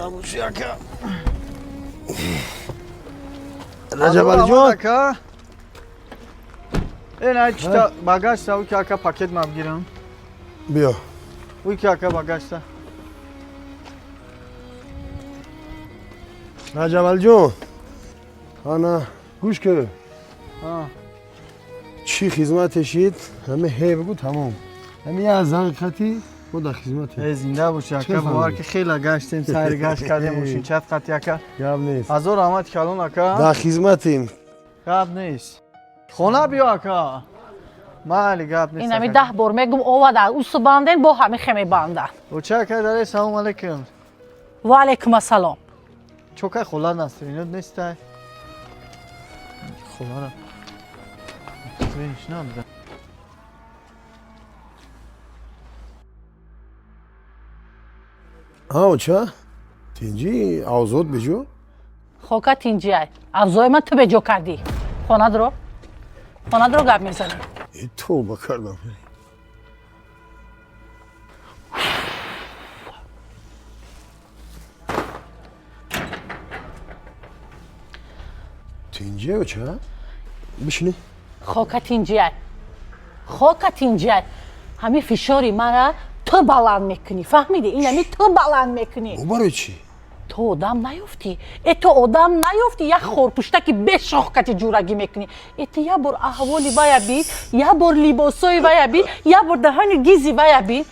Бабуши ака. Раҷабалиҷон ака. Ай чита багажта уи ки ака пакет ман бигирам. биё. Уи ки ака багажта. Раҷабалиҷон. Ана гӯш кӣ. Чӣ хизматешид? Ҳамин ҳей бигӯ тамом. Ҳамин як зақиқати мо дар хизмате. Зинда боши ака. Бовар ки хеле гаштем, сайри гашт кардем мошинчат қати ака. Гап нест. Ҳазор раҳмат калон ака. Дар хизматем. Гап нест. Хона биё ака. Майли гап нест. Инами 10 бор мегум овада усу банден бо ҳами хеми банда. Оча ака даре салом алейкум. Ва алейкум ассалом. Чокай хола настринод нестай. Холара. Винш намда. Оча? Тинҷи авзод биҷо? Хока тинҷиай. Авзои ман ту беҷо кардӣ. Хонадро? Хонадро гап мезанӣ. Тӯба кардам. Тинҷи оча? Бишинӣ. Хока тинҷиай. Хока тинҷиай. Ҳамин фишори мара ту баланд мекунӣ. Фаҳмидӣ? Инами ту баланд мекунӣ. Барои чӣ? То одам наёфтӣ. То одам наёфтӣ. Як хорпуштаки бешохкати ҷурагӣ мекунӣ. Ты як бор аҳволи вая бин, як бор либосои вая бин, як бор даҳани гизи вая бин.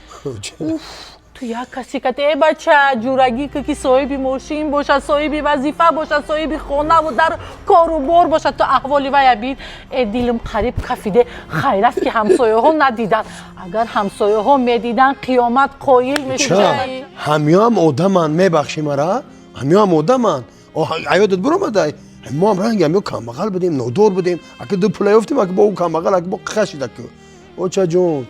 Ту як касе ка бача ҷурагӣ ки соҳиби мошин бошад, соҳиби вазифа бошад, соҳиби хонаву дар кору бор бошад, ту аҳволи вая бин. Дилам қариб кафиде. Хайр аст ки ҳамсояҳо надиданд. Агар ҳамсояҳо медиданд қиёмат қоил мешуданд. Ҳамёам одаманд, мебахшӣ мара? Ҳамёам одаманд. Аёдат биромадай? Мо ҳам ранги ҳамё камбағал будем, нодор будем. Ака ду пула ёфтем, ака бо ӯ камбағал, ака бо қашида ку. Очаҷон,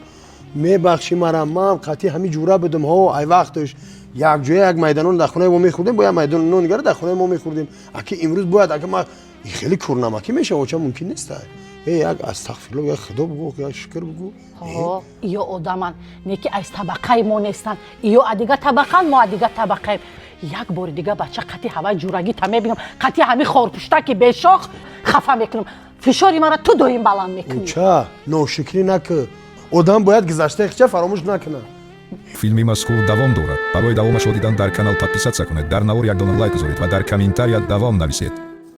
мебахшӣ мара? Ман қатъи ҳамин ҷура будем. Ҳо ай вақташ якҷоя як майданон дар хонаи мо мехӯрдем, бо як майдони нон дигара дар хонаи мо мехӯрдем. Ака имрӯз бояд ака ма хеле курнамакӣ мешава, оча мумкин неста. Як астағфирулло, як худо бигӯ, як шукр бигӯ. Иё одаманд, не ки аз табақаи мо нестанд. Иё адига табақанд, мо адига табақаем. Як бори дига бача қатъи ҳаваи ҷурагита мебинам, қатъи ҳамин хорпуштаки бешох хафа мекунам. Фишори мара ту доим баланд мекунӣ. Оча, ношукрӣ накӯ. Одам бояд гузаштаи хича фаромӯш накунад. филми мазкур давом дорад. Барои давомашро дидан дар канал подписатсия кунед, дар навор як дона лайк гузоред ва дар комментария давом нависед.